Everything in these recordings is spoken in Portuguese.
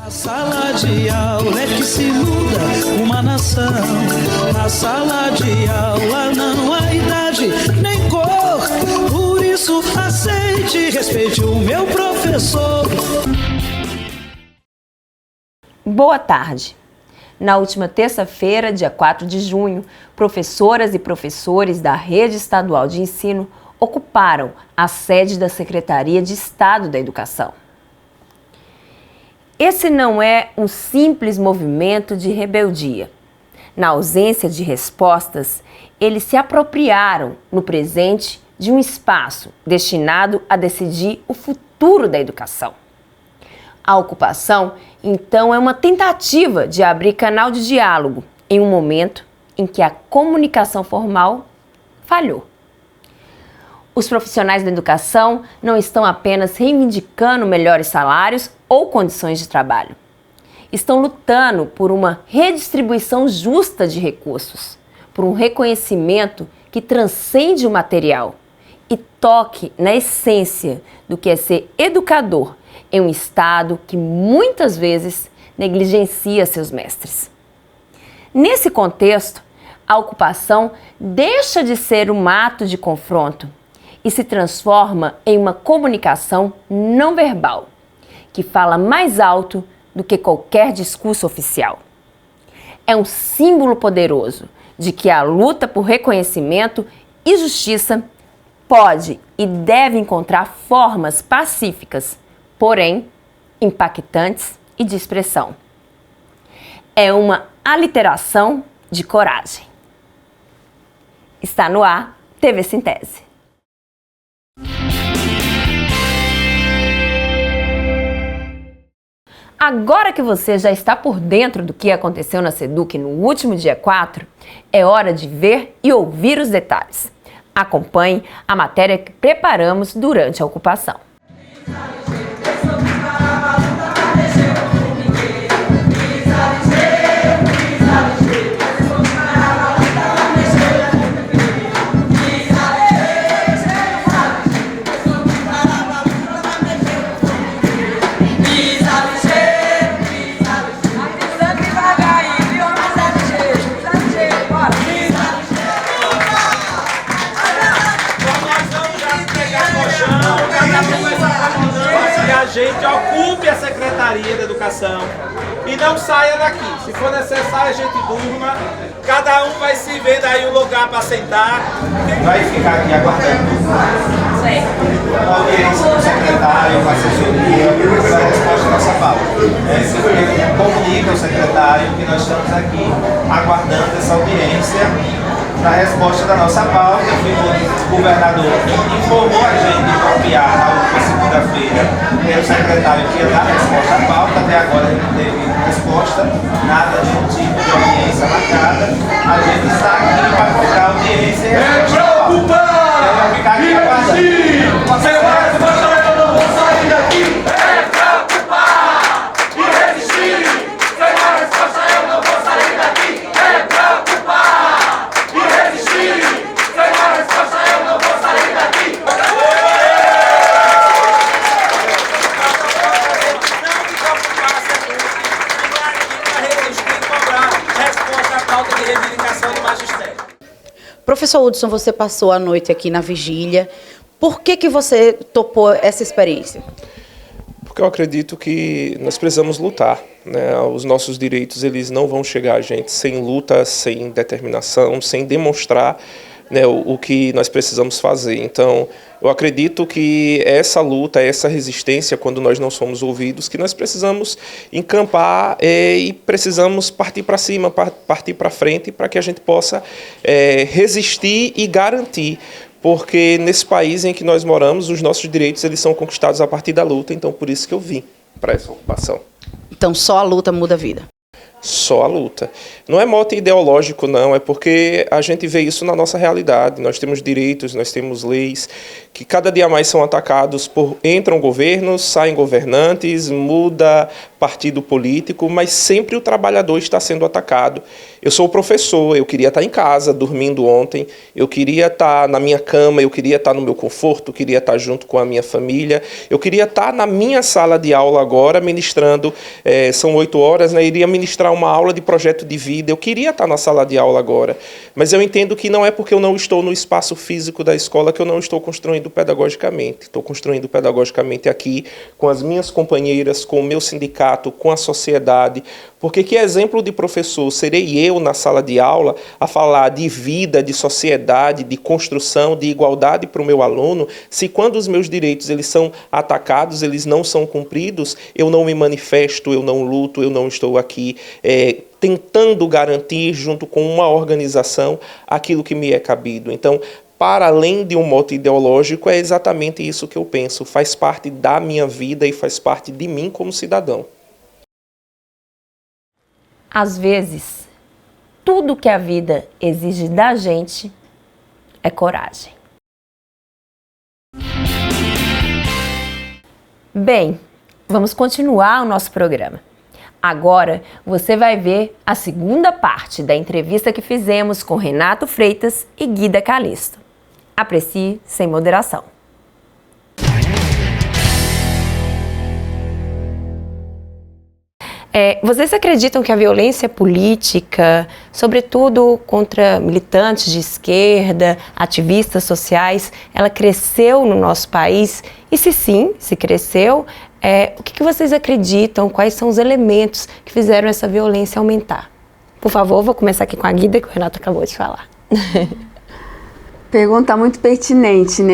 Na sala de aula é que se muda uma nação. Na sala de aula não há idade nem cor. Por isso aceite e respeite o meu professor. Boa tarde. Na última terça-feira, dia 4 de junho, professoras e professores da Rede Estadual de Ensino ocuparam a sede da Secretaria de Estado da Educação. Esse não é um simples movimento de rebeldia. Na ausência de respostas, eles se apropriaram no presente de um espaço destinado a decidir o futuro da educação. A ocupação, então, é uma tentativa de abrir canal de diálogo em um momento em que a comunicação formal falhou. Os profissionais da educação não estão apenas reivindicando melhores salários ou condições de trabalho. Estão lutando por uma redistribuição justa de recursos, por um reconhecimento que transcende o material e toque na essência do que é ser educador em um Estado que muitas vezes negligencia seus mestres. Nesse contexto, a ocupação deixa de ser um ato de confronto e se transforma em uma comunicação não verbal, que fala mais alto do que qualquer discurso oficial. É um símbolo poderoso de que a luta por reconhecimento e justiça pode e deve encontrar formas pacíficas, porém impactantes e de expressão. É uma aliteração de coragem. Está no ar, TV Sintese. Agora que você já está por dentro do que aconteceu na SEDUC no último dia 4, é hora de ver e ouvir os detalhes. Acompanhe a matéria que preparamos durante a ocupação. A gente ocupe a Secretaria da Educação e não saia daqui. Se for necessário, a gente durma. Cada um vai se vendo aí um lugar para sentar. Vai ficar aqui aguardando a audiência do secretário, com a assessoria, para a resposta da nossa pauta. Comunica ao secretário que nós estamos aqui aguardando essa audiência na resposta da nossa pauta. O governador informou a gente de copiar na última segunda-feira o secretário que ia dar a resposta à pauta. Até agora a gente não teve resposta, nada de um tipo de audiência marcada. A gente está aqui para colocar audiência. É preocupar! Ficar aqui aguardando. Eu não vou sair daqui! É preocupar e resistir! Sem uma resposta eu não vou sair daqui! É preocupar e resistir! Sem uma resposta eu não vou sair daqui! Professor Hudson, você passou a noite aqui na vigília. Por que você topou essa experiência? Porque eu acredito que nós precisamos lutar, né? Os nossos direitos, eles não vão chegar a gente sem luta, sem determinação, sem demonstrar, né, o que nós precisamos fazer. Então, eu acredito que essa luta, essa resistência, quando nós não somos ouvidos, que nós precisamos encampar e precisamos partir para cima, partir para frente, para que a gente possa resistir e garantir. Porque nesse país em que nós moramos, os nossos direitos eles são conquistados a partir da luta, então por isso que eu vim para essa ocupação. Então só a luta muda a vida? Só a luta. Não é mote ideológico, não, é porque a gente vê isso na nossa realidade. Nós temos direitos, nós temos leis que cada dia mais são atacados entram governos, saem governantes, muda partido político, mas sempre o trabalhador está sendo atacado. Eu sou professor, eu queria estar em casa, dormindo ontem, eu queria estar na minha cama, eu queria estar no meu conforto, eu queria estar junto com a minha família, eu queria estar na minha sala de aula agora, ministrando, são 8 horas, né, iria ministrar uma aula de projeto de vida, eu queria estar na sala de aula agora, mas eu entendo que não é porque eu não estou no espaço físico da escola que eu não estou construindo pedagogicamente. Estou construindo pedagogicamente aqui, com as minhas companheiras, com o meu sindicato, com a sociedade, porque que exemplo de professor serei eu na sala de aula a falar de vida, de sociedade, de construção, de igualdade para o meu aluno, se quando os meus direitos eles são atacados, eles não são cumpridos, eu não me manifesto, eu não luto, eu não estou aqui tentando garantir, junto com uma organização, aquilo que me é cabido. Então, para além de um mote ideológico, é exatamente isso que eu penso, faz parte da minha vida e faz parte de mim como cidadão. Às vezes, tudo que a vida exige da gente é coragem. Bem, vamos continuar o nosso programa. Agora você vai ver a segunda parte da entrevista que fizemos com Renato Freitas e Guida Calisto. Aprecie sem moderação. Vocês acreditam que a violência política, sobretudo contra militantes de esquerda, ativistas sociais, ela cresceu no nosso país? E se sim, se cresceu, o que vocês acreditam? Quais são os elementos que fizeram essa violência aumentar? Por favor, vou começar aqui com a Guida, que o Renato acabou de falar. Pergunta muito pertinente, né?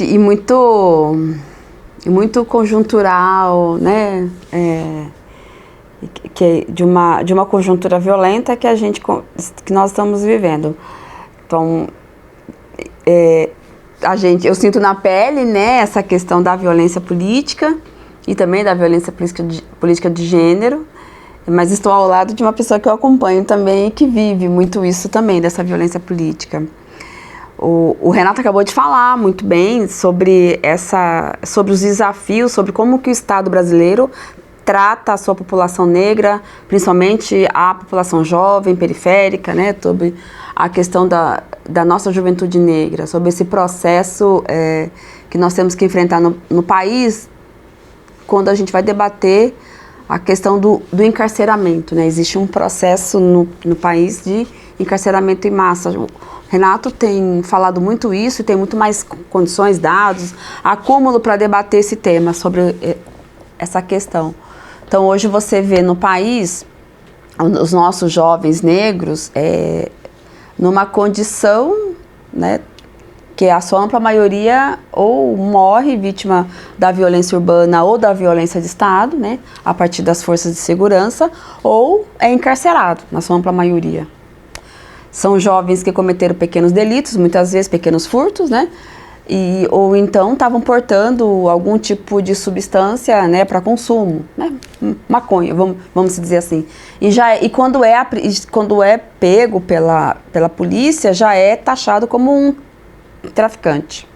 E muito conjuntural, né? Que de uma conjuntura violenta que nós estamos vivendo. Então, eu sinto na pele, né, essa questão da violência política e também da violência política de gênero, mas estou ao lado de uma pessoa que eu acompanho também e que vive muito isso também, dessa violência política. O Renato acabou de falar muito bem sobre os desafios, sobre como que o Estado brasileiro trata a sua população negra, principalmente a população jovem, periférica, né, sobre a questão da nossa juventude negra, sobre esse processo que nós temos que enfrentar no país quando a gente vai debater a questão do encarceramento, né? Existe um processo no país de encarceramento em massa. O Renato tem falado muito isso e tem muito mais condições, dados, acúmulo para debater esse tema, sobre essa questão. Então, hoje você vê no país os nossos jovens negros numa condição, né, que a sua ampla maioria ou morre vítima da violência urbana ou da violência de Estado, né, a partir das forças de segurança, ou é encarcerado, na sua ampla maioria. São jovens que cometeram pequenos delitos, muitas vezes pequenos furtos, né, ou então estavam portando algum tipo de substância, né, para consumo, né, maconha, vamos dizer assim. E quando é pego pela polícia, já é taxado como um traficante.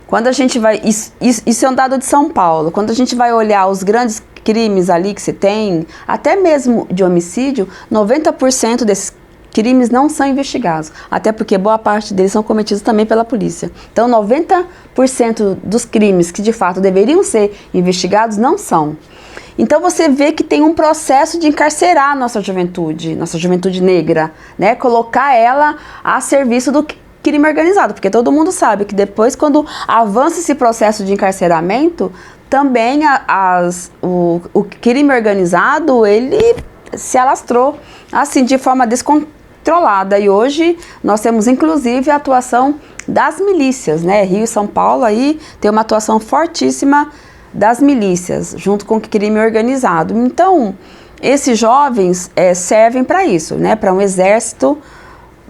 Quando a gente vai, isso é um dado de São Paulo, quando a gente vai olhar os grandes crimes ali que se tem, até mesmo de homicídio, 90% desses crimes não são investigados, até porque boa parte deles são cometidos também pela polícia. Então, 90% dos crimes que de fato deveriam ser investigados não são. Então, você vê que tem um processo de encarcerar a nossa juventude negra, né? Colocar ela a serviço do crime organizado, porque todo mundo sabe que depois, quando avança esse processo de encarceramento, também o crime organizado, ele se alastrou, assim, de forma descontrolada. E hoje nós temos inclusive a atuação das milícias, né? Rio e São Paulo aí tem uma atuação fortíssima das milícias, junto com o crime organizado. Então, esses jovens servem para isso, né? Para um exército,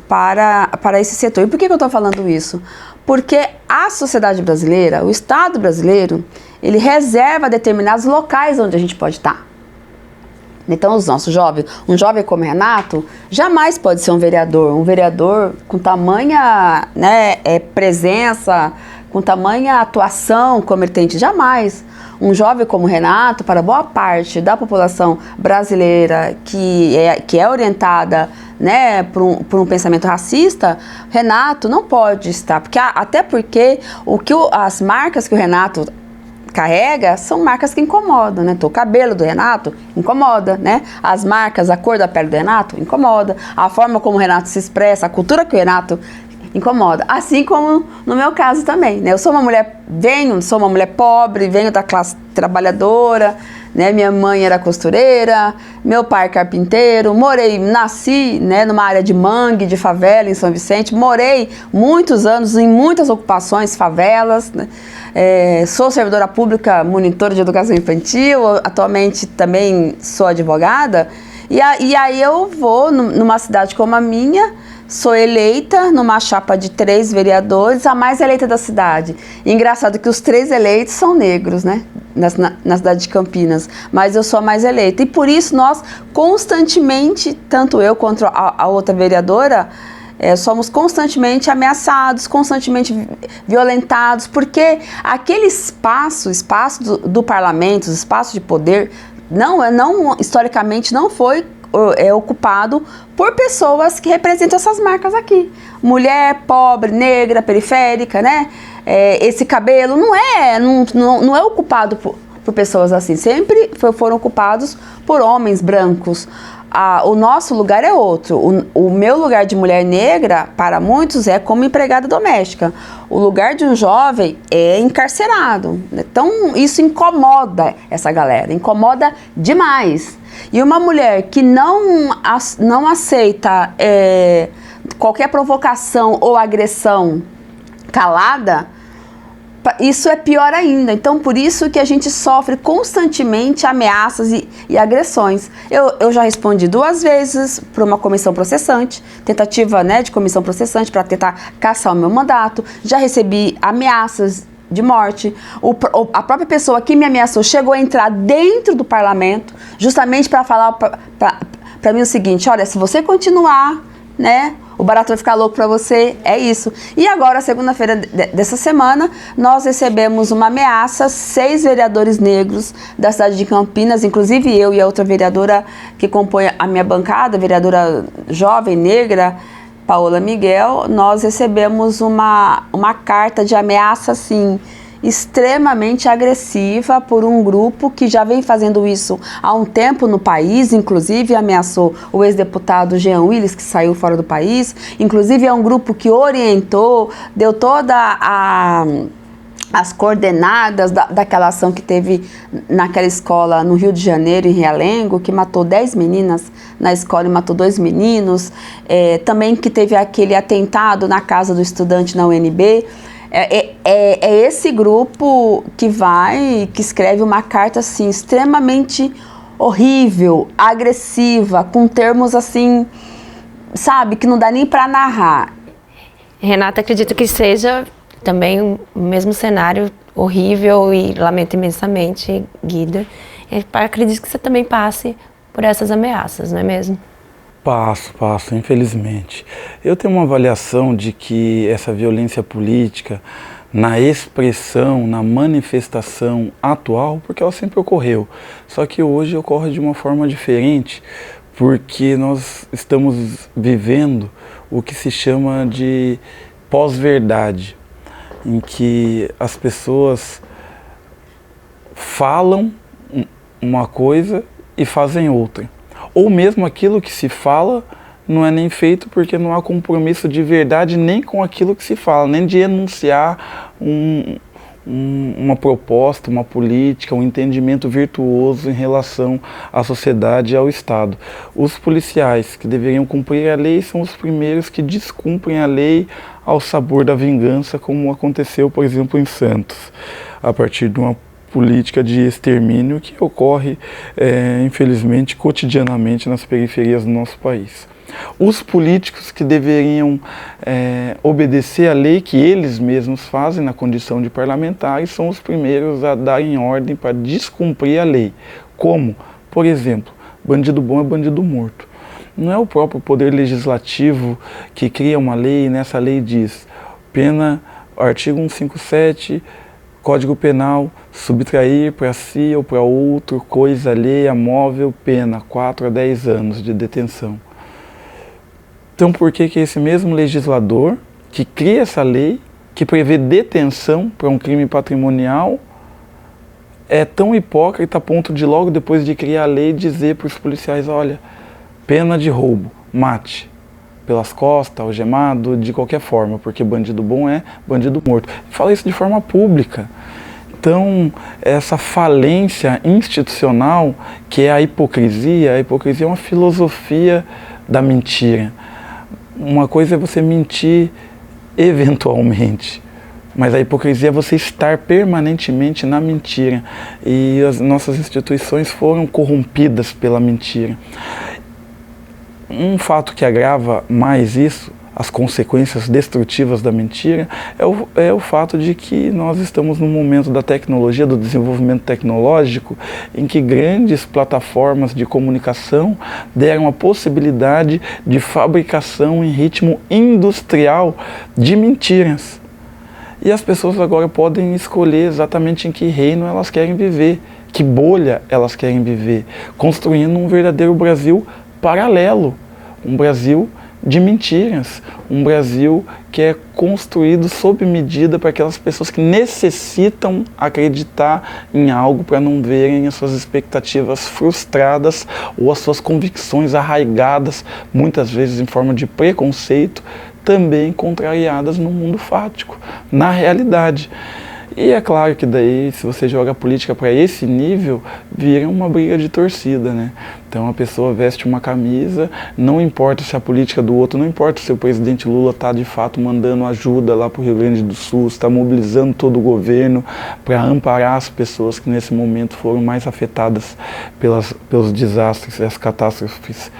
para esse setor. E por que eu estou falando isso? Porque a sociedade brasileira, o Estado brasileiro, ele reserva determinados locais onde a gente pode estar. Então, os nossos jovens, um jovem como Renato, jamais pode ser um vereador com tamanha, né, presença, com tamanha atuação como ele tem, jamais. Um jovem como Renato, para boa parte da população brasileira que é orientada, né, por um pensamento racista, Renato não pode estar, até porque as marcas que o Renato carrega são marcas que incomodam, né? O cabelo do Renato incomoda, né? As marcas, a cor da pele do Renato incomoda, a forma como o Renato se expressa, a cultura que o Renato incomoda, assim como no meu caso também, né? Eu sou uma mulher pobre, venho da classe trabalhadora, né? Minha mãe era costureira, meu pai carpinteiro, nasci, né, numa área de mangue, de favela em São Vicente, morei muitos anos em muitas ocupações, favelas, né? Sou servidora pública, monitora de educação infantil, atualmente também sou advogada, e aí eu vou numa cidade como a minha, sou eleita numa chapa de 3 vereadores, a mais eleita da cidade. E engraçado que os 3 eleitos são negros, né? Na cidade de Campinas, mas eu sou a mais eleita. E por isso nós constantemente, tanto eu quanto a outra vereadora, somos constantemente ameaçados, constantemente violentados, porque aquele espaço do parlamento, o espaço de poder, historicamente não foi ocupado por pessoas que representam essas marcas aqui. Mulher, pobre, negra, periférica, né? Esse cabelo não é ocupado por pessoas assim. Sempre foram ocupados por homens brancos. O nosso lugar é outro. O meu lugar de mulher negra, para muitos, é como empregada doméstica. O lugar de um jovem é encarcerado. Então, isso incomoda essa galera, incomoda demais. E uma mulher que não aceita qualquer provocação ou agressão calada, isso é pior ainda. Então, por isso que a gente sofre constantemente ameaças e agressões. Eu já respondi 2 vezes para uma comissão processante, tentativa, né, de comissão processante para tentar caçar o meu mandato. Já recebi ameaças de morte. A própria pessoa que me ameaçou chegou a entrar dentro do parlamento justamente para falar para mim o seguinte: olha, se você continuar, né, o barato vai ficar louco para você, é isso. E agora, segunda-feira dessa semana, nós recebemos uma ameaça, 6 vereadores negros da cidade de Campinas, inclusive eu e a outra vereadora que compõe a minha bancada, vereadora jovem negra, Paola Miguel, nós recebemos uma carta de ameaça, assim, extremamente agressiva por um grupo que já vem fazendo isso há um tempo no país, inclusive ameaçou o ex-deputado Jean Willis, que saiu fora do país, inclusive é um grupo que orientou, deu toda as coordenadas daquela ação que teve naquela escola no Rio de Janeiro, em Realengo, que matou 10 meninas na escola e matou 2 meninos, também que teve aquele atentado na casa do estudante na UNB. É esse grupo que escreve uma carta assim extremamente horrível, agressiva, com termos assim, sabe, que não dá nem para narrar. Renata, acredito que seja também o mesmo cenário horrível e lamento imensamente, Guida. Acredito que você também passe por essas ameaças, não é mesmo? Passo, infelizmente. Eu tenho uma avaliação de que essa violência política, na expressão, na manifestação atual, porque ela sempre ocorreu, só que hoje ocorre de uma forma diferente, porque nós estamos vivendo o que se chama de pós-verdade, em que as pessoas falam uma coisa e fazem outra. Ou mesmo aquilo que se fala não é nem feito porque não há compromisso de verdade nem com aquilo que se fala, nem de enunciar uma proposta, uma política, um entendimento virtuoso em relação à sociedade e ao Estado. Os policiais que deveriam cumprir a lei são os primeiros que descumprem a lei ao sabor da vingança, como aconteceu, por exemplo, em Santos, a partir de uma política de extermínio que ocorre, infelizmente, cotidianamente nas periferias do nosso país. Os políticos que deveriam obedecer à lei que eles mesmos fazem na condição de parlamentares são os primeiros a darem ordem para descumprir a lei. Como, por exemplo, bandido bom é bandido morto. Não é o próprio poder legislativo que cria uma lei e nessa lei diz, pena, artigo 157, Código Penal, subtrair para si ou para outro, coisa alheia, móvel, pena, 4 a 10 anos de detenção. Então por que esse mesmo legislador que cria essa lei, que prevê detenção para um crime patrimonial, é tão hipócrita a ponto de logo depois de criar a lei dizer para os policiais, olha, pena de roubo, mate, pelas costas, algemado, de qualquer forma, porque bandido bom é bandido morto. Fala isso de forma pública. Então, essa falência institucional, que é a hipocrisia é uma filosofia da mentira. Uma coisa é você mentir eventualmente, mas a hipocrisia é você estar permanentemente na mentira. E as nossas instituições foram corrompidas pela mentira. Um fato que agrava mais isso, as consequências destrutivas da mentira, é o fato de que nós estamos num momento da tecnologia, do desenvolvimento tecnológico, em que grandes plataformas de comunicação deram a possibilidade de fabricação em ritmo industrial de mentiras. E as pessoas agora podem escolher exatamente em que reino elas querem viver, que bolha elas querem viver, construindo um verdadeiro Brasil paralelo, um Brasil de mentiras, um Brasil que é construído sob medida para aquelas pessoas que necessitam acreditar em algo para não verem as suas expectativas frustradas ou as suas convicções arraigadas, muitas vezes em forma de preconceito, também contrariadas no mundo fático, na realidade. E é claro que daí, se você joga a política para esse nível, vira uma briga de torcida, né? Então a pessoa veste uma camisa, não importa se a política do outro, não importa se o presidente Lula está de fato mandando ajuda lá para o Rio Grande do Sul, está mobilizando todo o governo para amparar as pessoas que nesse momento foram mais afetadas pelos desastres e as catástrofes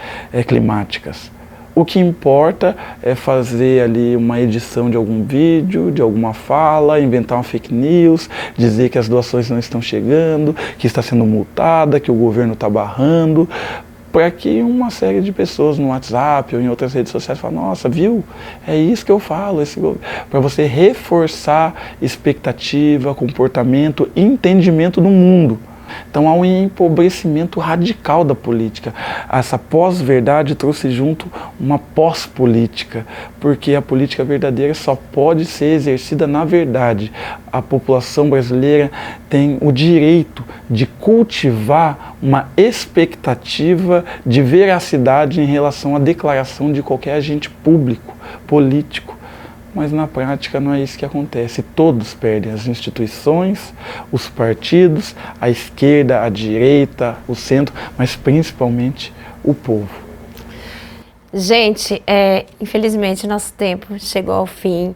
climáticas. O que importa é fazer ali uma edição de algum vídeo, de alguma fala, inventar uma fake news, dizer que as doações não estão chegando, que está sendo multada, que o governo está barrando, para que uma série de pessoas no WhatsApp ou em outras redes sociais falem, nossa, viu? É isso que eu falo, para você reforçar expectativa, comportamento, entendimento do mundo. Então há um empobrecimento radical da política. Essa pós-verdade trouxe junto uma pós-política, porque a política verdadeira só pode ser exercida na verdade. A população brasileira tem o direito de cultivar uma expectativa de veracidade em relação à declaração de qualquer agente público, político. Mas na prática não é isso que acontece. Todos perdem, as instituições, os partidos, a esquerda, a direita, o centro, mas principalmente o povo. Gente, infelizmente nosso tempo chegou ao fim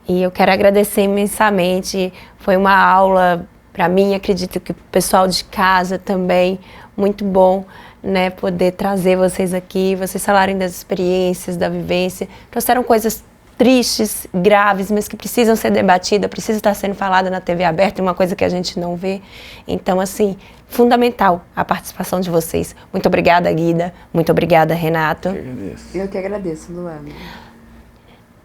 e eu quero agradecer imensamente. Foi uma aula, para mim, acredito que o pessoal de casa também, muito bom, né, poder trazer vocês aqui, vocês falarem das experiências, da vivência, trouxeram coisas tristes, graves, mas que precisam ser debatidas, precisam estar sendo falada na TV aberta, é uma coisa que a gente não vê. Então, assim, fundamental a participação de vocês. Muito obrigada, Guida. Muito obrigada, Renato. Eu que agradeço, Luana.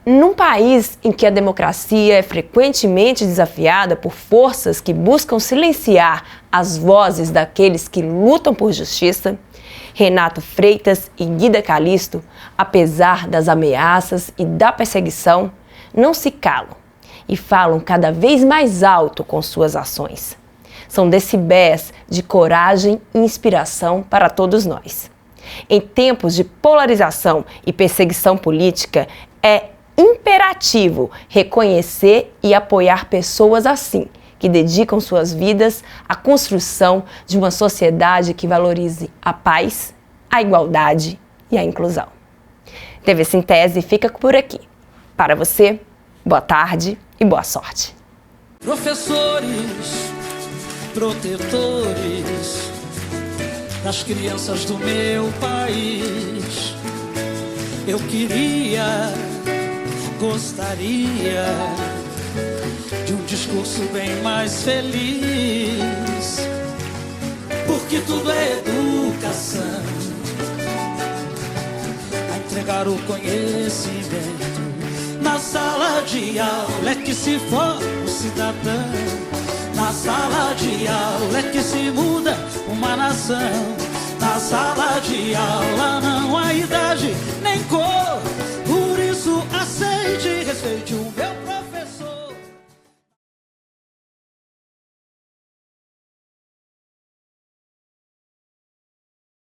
Num país em que a democracia é frequentemente desafiada por forças que buscam silenciar as vozes daqueles que lutam por justiça, Renato Freitas e Guida Calisto, apesar das ameaças e da perseguição, não se calam e falam cada vez mais alto com suas ações. São decibéis de coragem e inspiração para todos nós. Em tempos de polarização e perseguição política, é imperativo reconhecer e apoiar pessoas assim, que dedicam suas vidas à construção de uma sociedade que valorize a paz, a igualdade e a inclusão. TV Sintese fica por aqui. Para você, boa tarde e boa sorte. Professores, protetores das crianças do meu país, eu gostaria de um discurso bem mais feliz, porque tudo é educação. buscar o conhecimento. Na sala de aula é que se forma o cidadão. Na sala de aula é que se muda uma nação. Na sala de aula não há idade nem cor.